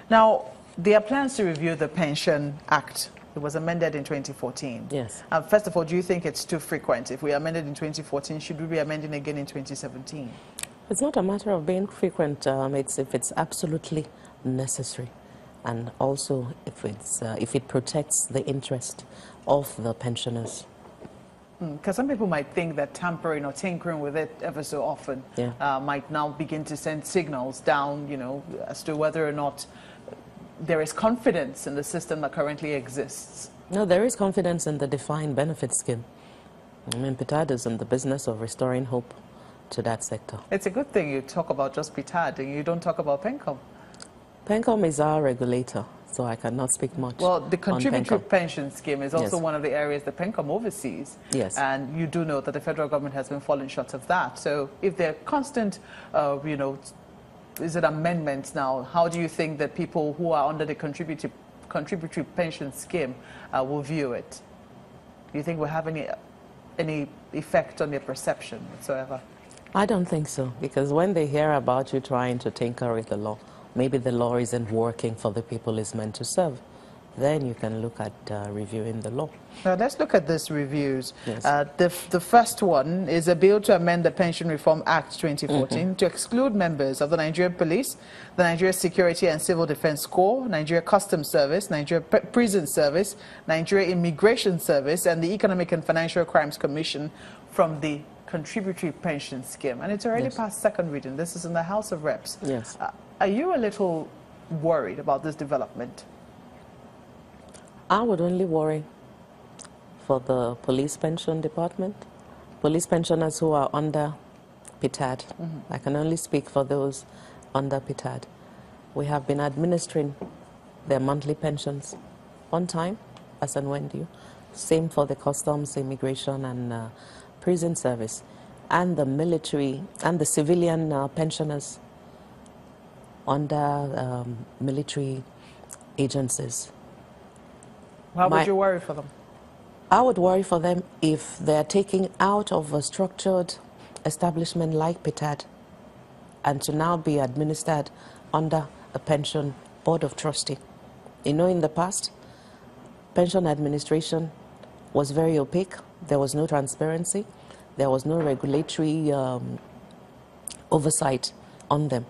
Now, there are plans to review the Pension Act. It was amended in 2014. Yes. First of all, do you think it's too frequent? If we amended in 2014, should we be amending again in 2017? It's not a matter of being frequent. It's if it's absolutely necessary, and also if it protects the interest of the pensioners. Because some people might think that tampering or tinkering with it ever so often might now begin to send signals down, you know, as to whether or not there is confidence in the system that currently exists. No, there is confidence in the defined benefit scheme. I mean, PITAD is in the business of restoring hope to that sector. It's a good thing you talk about just PITAD and you don't talk about PENCOM. PENCOM is our regulator, so I cannot speak much. Well, the contributory pension scheme is also Yes. one of the areas that PENCOM oversees. Yes. And you do know that the federal government has been falling short of that. So if there are constant, you know, is it amendments now, how do you think that people who are under the contributory pension scheme will view it? Do you think will have any effect on their perception whatsoever? I don't think so, because when they hear about you trying to tinker with the law, maybe the law isn't working for the people it's meant to serve, then you can look at reviewing the law. Now let's look at these reviews. Yes. The first one is a bill to amend the Pension Reform Act 2014 to exclude members of the Nigerian Police, the Nigeria Security and Civil Defense Corps, Nigeria Customs Service, Nigeria Prison Service, Nigeria Immigration Service, and the Economic and Financial Crimes Commission from the contributory pension scheme. And it's already past second reading. This is in the House of Reps. Yes. Are you a little worried about this development? I would only worry for the police pension department, police pensioners who are under PITAD. I can only speak for those under PITAD. We have been administering their monthly pensions on time, as and when due. Same for the customs, immigration, and prison service, and the military and the civilian pensioners under military agencies. Why would you worry for them? I would worry for them if they're taking out of a structured establishment like PITAD and to now be administered under a pension board of trustee. You know, in the past, pension administration was very opaque. There was no transparency. There was no regulatory oversight on them,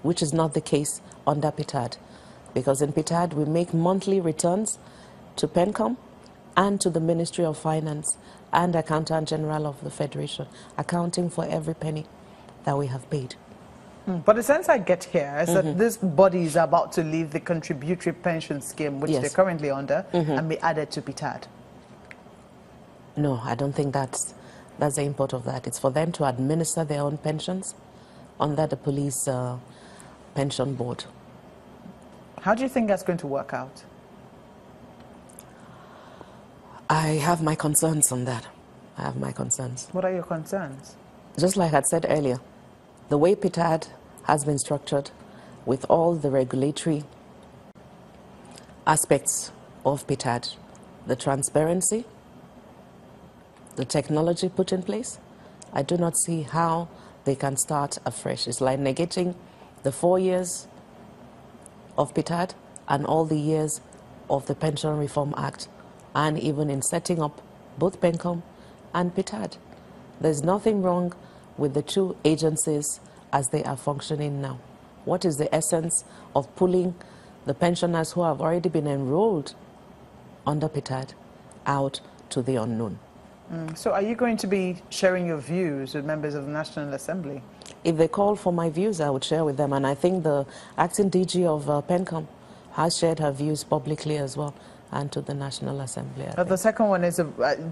which is not the case under PITAD. Because in PITAD, we make monthly returns to PENCOM and to the Ministry of Finance and Accountant General of the Federation, accounting for every penny that we have paid. But the sense I get here is that this body is about to leave the contributory pension scheme, which they're currently under, and be added to PITAD. No, I don't think that's the import of that. It's for them to administer their own pensions under the police pension board. How do you think that's going to work out? I have my concerns on that. I have my concerns. What are your concerns? Just like I said earlier, the way PITAD has been structured with all the regulatory aspects of PITAD, the transparency, the technology put in place, I do not see how they can start afresh. It's like negating the 4 years of PITAD and all the years of the Pension Reform Act, and even in setting up both PENCOM and PITAD. There's nothing wrong with the two agencies as they are functioning now. What is the essence of pulling the pensioners who have already been enrolled under PITAD out to the unknown? So are you going to be sharing your views with members of the National Assembly? If they call for my views, I would share with them. And I think the acting DG of PENCOM has shared her views publicly as well, and to the National Assembly. The second one is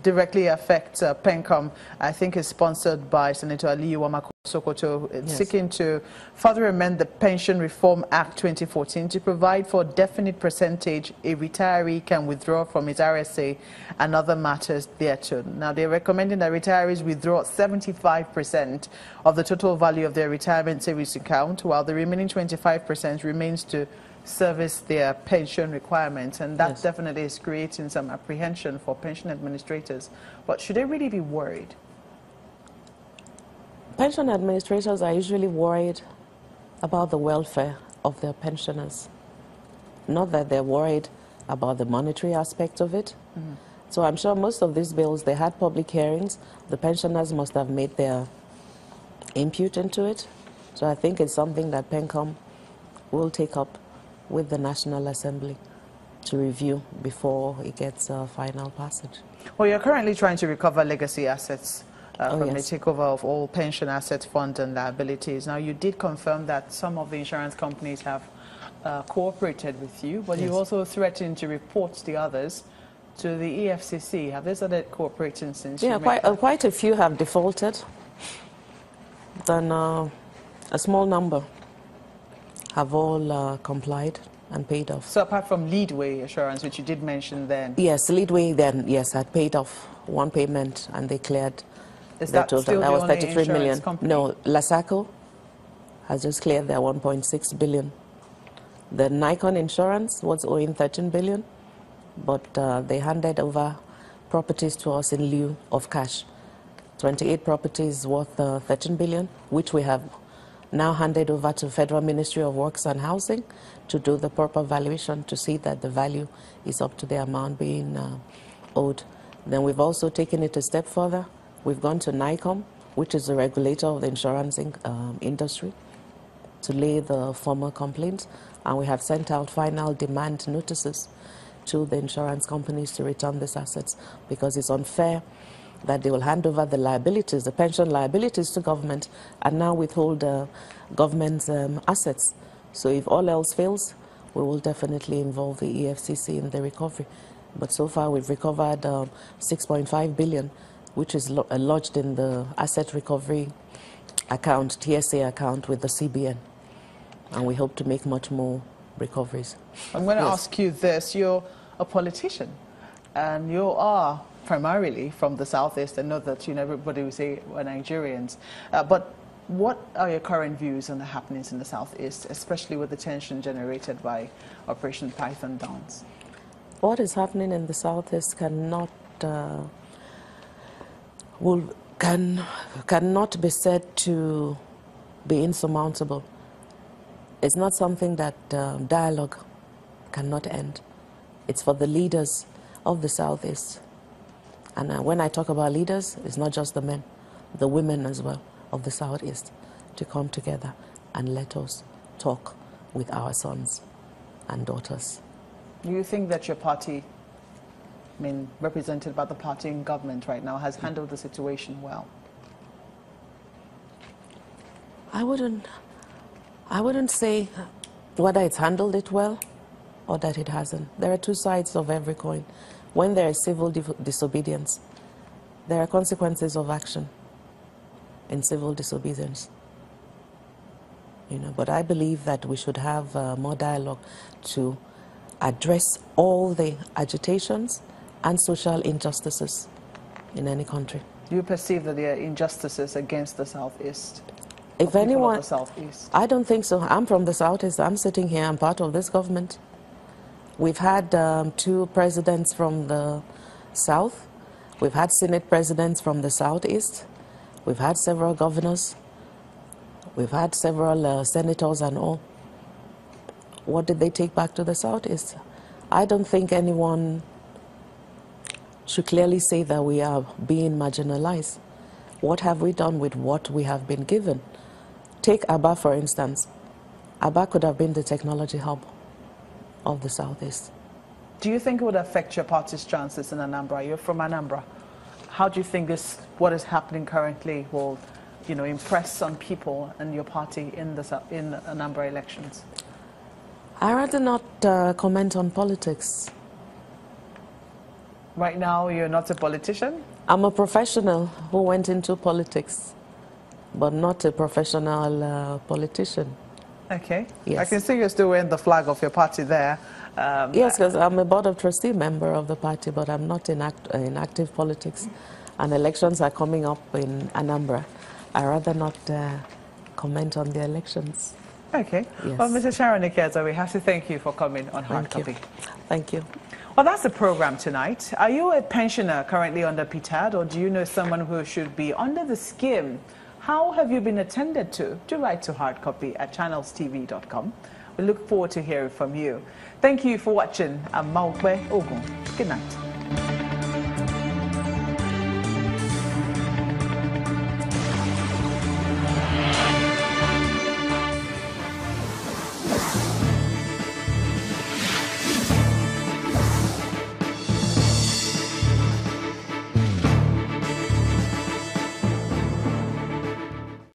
directly affects PENCOM. I think it's sponsored by Senator Aliyu Wamako Sokoto. It's seeking to further amend the Pension Reform Act 2014 to provide for a definite percentage a retiree can withdraw from his RSA and other matters thereto. Now, they're recommending that retirees withdraw 75% of the total value of their retirement savings account, while the remaining 25% remains to service their pension requirements, and that definitely is creating some apprehension for pension administrators. But should they really be worried? Pension administrators are usually worried about the welfare of their pensioners. Not that they're worried about the monetary aspect of it. So I'm sure most of these bills, they had public hearings. The pensioners must have made their input into it. So I think it's something that PENCOM will take up with the National Assembly to review before it gets a final passage. Well, you're currently trying to recover legacy assets from yes. the takeover of all pension assets, funds and liabilities. Now, you did confirm that some of the insurance companies have cooperated with you, but you also threatened to report the others to the EFCC. Have they started cooperating since? Yeah, quite a few have defaulted. Then a small number have all complied and paid off. So apart from Leadway Assurance, which you did mention then? Yes, Leadway then, yes, had paid off one payment and they cleared Is that total. still That the was only 33 million. insurance company? No, Lasaco has just cleared their 1.6 billion. The Nikon Insurance was owing 13 billion, but they handed over properties to us in lieu of cash. 28 properties worth 13 billion, which we have now handed over to Federal Ministry of Works and Housing to do the proper valuation to see that the value is up to the amount being owed. Then we've also taken it a step further. We've gone to NICOM, which is the regulator of the insurance industry, to lay the formal complaints, and we have sent out final demand notices to the insurance companies to return these assets, because it's unfair that they will hand over the liabilities, the pension liabilities, to government and now withhold government's assets. So if all else fails, we will definitely involve the EFCC in the recovery. But so far we've recovered 6.5 billion, which is lodged in the asset recovery account, TSA account with the CBN. And we hope to make much more recoveries. I'm going to ask you this. You're a politician and you are primarily from the Southeast. I know that everybody will say we're Nigerians. But what are your current views on the happenings in the Southeast, especially with the tension generated by Operation Python Dance? What is happening in the Southeast cannot be said to be insurmountable. It's not something that dialogue cannot end. It's for the leaders of the Southeast. And when I talk about leaders, it's not just the men, the women as well of the Southeast, to come together and let us talk with our sons and daughters. Do you think that your party, represented by the party in government right now, has handled the situation well? I wouldn't say whether it's handled it well or that it hasn't. There are two sides of every coin. When there is civil disobedience, there are consequences of action in civil disobedience. But I believe that we should have more dialogue to address all the agitations and social injustices in any country. Do you perceive that there are injustices against the Southeast? If anyone, the Southeast? I don't think so. I'm from the Southeast. I'm sitting here. I'm part of this government. We've had 2 presidents from the South. We've had Senate presidents from the Southeast. We've had several governors. We've had several senators and all. What did they take back to the Southeast? I don't think anyone should clearly say that we are being marginalized. What have we done with what we have been given? Take Aba, for instance. Aba could have been the technology hub of the Southeast. Do you think it would affect your party's chances in Anambra? You're from Anambra. How do you think what is happening currently will, impress on people and your party in Anambra elections? I'd rather not comment on politics. Right now, you're not a politician? I'm a professional who went into politics, but not a professional politician. Okay. Yes. I can see you're still wearing the flag of your party there. Yes, because I'm a board of trustee member of the party, but I'm not in active politics. And elections are coming up in Anambra. I'd rather not comment on the elections. Okay. Yes. Well, Mrs. Sharon Ikeazor, we have to thank you for coming on Hard Copy. Thank you. Well, that's the program tonight. Are you a pensioner currently under PTAD, or do you know someone who should be under the scheme? How have you been attended to? Do write to hardcopy@channelstv.com. We look forward to hearing from you. Thank you for watching. I'm Maukwe Ogun. Good night.